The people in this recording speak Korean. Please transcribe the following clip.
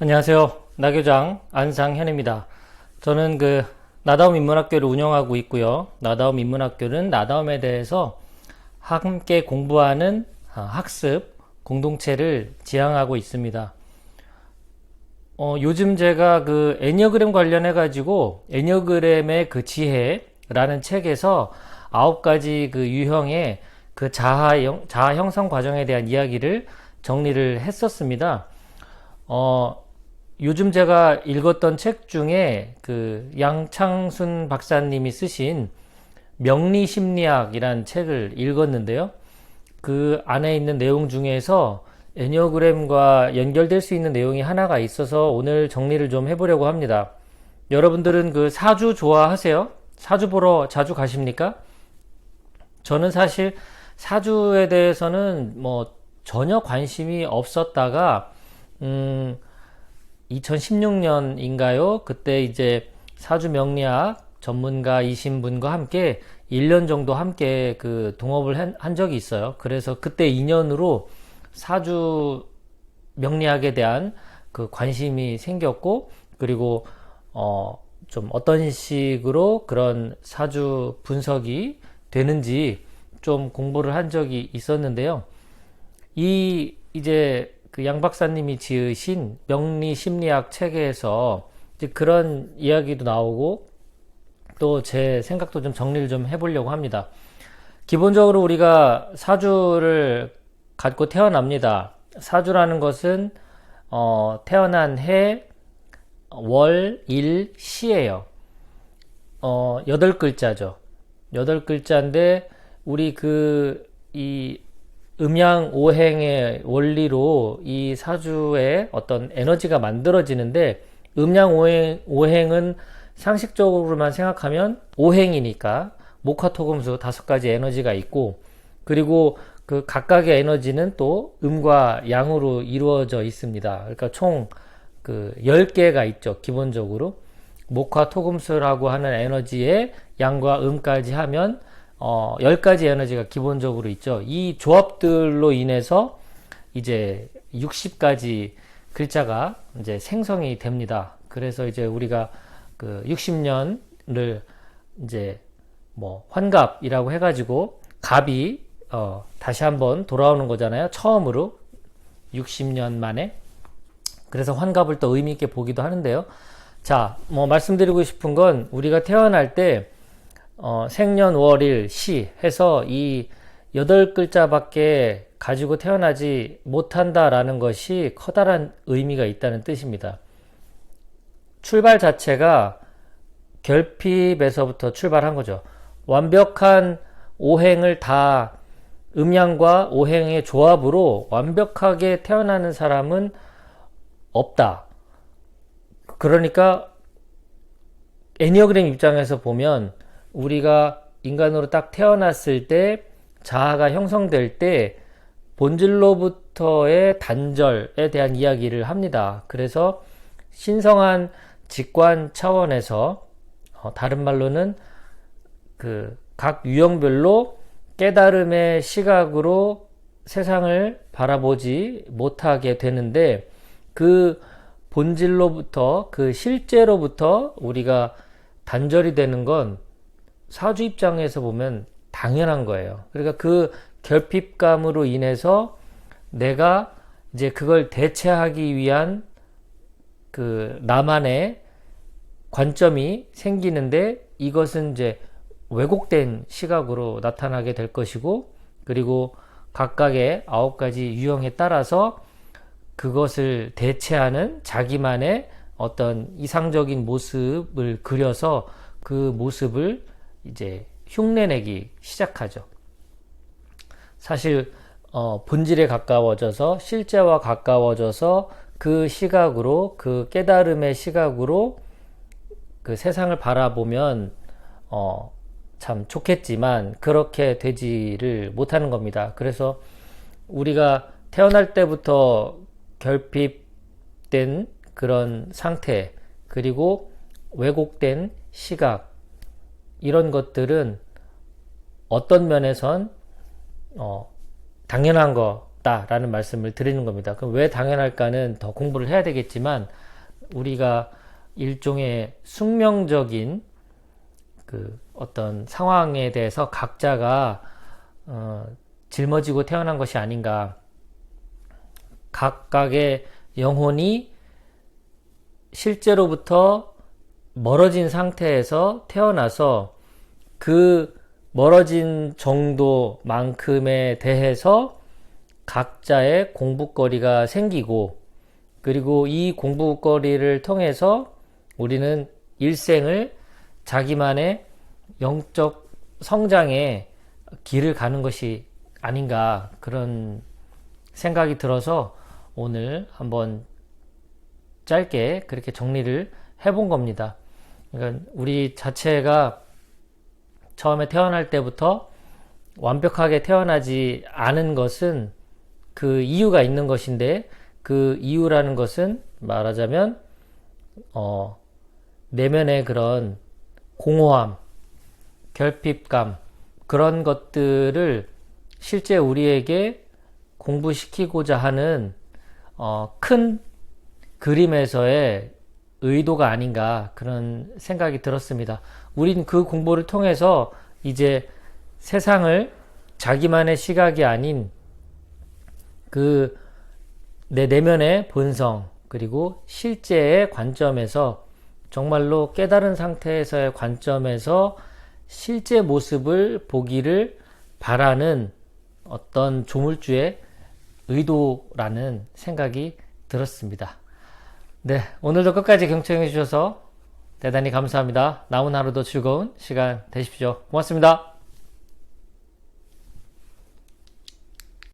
안녕하세요. 나교장 안상현입니다. 저는 나다움 인문학교를 운영하고 있고요. 나다움 인문학교는 나다움에 대해서 함께 공부하는 학습 공동체를 지향하고 있습니다. 요즘 제가 애니어그램 관련해 가지고 애니어그램의 지혜라는 책에서 9가지 유형의 자아 형성 과정에 대한 이야기를 정리를 했었습니다. 요즘 제가 읽었던 책 중에 양창순 박사님이 쓰신 명리심리학이란 책을 읽었는데요. 그 안에 있는 내용 중에서 애니어그램과 연결될 수 있는 내용이 하나가 있어서 오늘 정리를 좀 해보려고 합니다. 여러분들은 사주 좋아하세요? 사주 보러 자주 가십니까? 저는 사실 사주에 대해서는 전혀 관심이 없었다가 2016년인가요? 그때 이제 사주 명리학 전문가이신 분과 함께 1년 정도 함께 동업을 한 적이 있어요. 그래서 그때 인연으로 사주 명리학에 대한 관심이 생겼고, 그리고 좀 어떤 식으로 그런 사주 분석이 되는지 좀 공부를 한 적이 있었는데요. 이제 양 박사님이 지으신 명리심리학 책에서 이제 그런 이야기도 나오고, 또 제 생각도 좀 정리를 좀 해보려고 합니다. 기본적으로 우리가 사주를 갖고 태어납니다. 사주라는 것은 태어난 해, 월, 일, 시예요. 8글자죠. 8글자인데 우리 이 음양 오행의 원리로 이 사주의 어떤 에너지가 만들어지는데, 음양 오행은 상식적으로만 생각하면 오행이니까 목화토금수 5가지 에너지가 있고, 그리고 각각의 에너지는 또 음과 양으로 이루어져 있습니다. 그러니까 총 10개가 있죠. 기본적으로 목화토금수라고 하는 에너지에 양과 음까지 하면 10가지 에너지가 기본적으로 있죠. 이 조합들로 인해서 이제 60가지 글자가 이제 생성이 됩니다. 그래서 이제 우리가 60년을 이제 환갑이라고 해가지고 갑이 다시 한번 돌아오는 거잖아요. 처음으로 60년 만에. 그래서 환갑을 또 의미 있게 보기도 하는데요. 자, 말씀드리고 싶은 건, 우리가 태어날 때 생년 월일 시 해서 이 8글자밖에 가지고 태어나지 못한다라는 것이 커다란 의미가 있다는 뜻입니다. 출발 자체가 결핍에서부터 출발한 거죠. 완벽한 오행을 다, 음양과 오행의 조합으로 완벽하게 태어나는 사람은 없다. 그러니까 애니어그램 입장에서 보면, 우리가 인간으로 딱 태어났을 때, 자아가 형성될 때 본질로부터의 단절에 대한 이야기를 합니다. 그래서 신성한 직관 차원에서, 다른 말로는 각 유형별로 깨달음의 시각으로 세상을 바라보지 못하게 되는데, 본질로부터, 실제로부터 우리가 단절이 되는 건 사주 입장에서 보면 당연한 거예요. 그러니까 결핍감으로 인해서 내가 이제 그걸 대체하기 위한 나만의 관점이 생기는데, 이것은 이제 왜곡된 시각으로 나타나게 될 것이고, 그리고 각각의 9가지 유형에 따라서 그것을 대체하는 자기만의 어떤 이상적인 모습을 그려서 그 모습을 이제 흉내내기 시작하죠. 사실 본질에 가까워져서, 실제와 가까워져서 그 시각으로, 깨달음의 시각으로 세상을 바라보면 참 좋겠지만 그렇게 되지를 못하는 겁니다. 그래서 우리가 태어날 때부터 결핍된 그런 상태, 그리고 왜곡된 시각, 이런 것들은 어떤 면에선 당연한 거 당연하다라는 말씀을 드리는 겁니다. 그럼 왜 당연할까는 더 공부를 해야 되겠지만, 우리가 일종의 숙명적인 그 어떤 상황에 대해서 각자가 짊어지고 태어난 것이 아닌가. 각각의 영혼이 실제로부터 멀어진 상태에서 태어나서 그 멀어진 정도만큼에 대해서 각자의 공부거리가 생기고, 그리고 이 공부거리를 통해서 우리는 일생을 자기만의 영적 성장의 길을 가는 것이 아닌가, 그런 생각이 들어서 오늘 한번 짧게 그렇게 정리를 해본 겁니다. 그러니까 우리 자체가 처음에 태어날 때부터 완벽하게 태어나지 않은 것은 그 이유가 있는 것인데, 그 이유라는 것은 말하자면 내면의 그런 공허함, 결핍감, 그런 것들을 실제 우리에게 공부시키고자 하는 큰 그림에서의 의도가 아닌가, 그런 생각이 들었습니다. 우린 그 공부를 통해서 이제 세상을 자기만의 시각이 아닌 그 내 내면의 본성, 그리고 실제의 관점에서, 정말로 깨달은 상태에서의 관점에서 실제 모습을 보기를 바라는 어떤 조물주의 의도라는 생각이 들었습니다. 네, 오늘도 끝까지 경청해 주셔서 대단히 감사합니다. 남은 하루도 즐거운 시간 되십시오. 고맙습니다.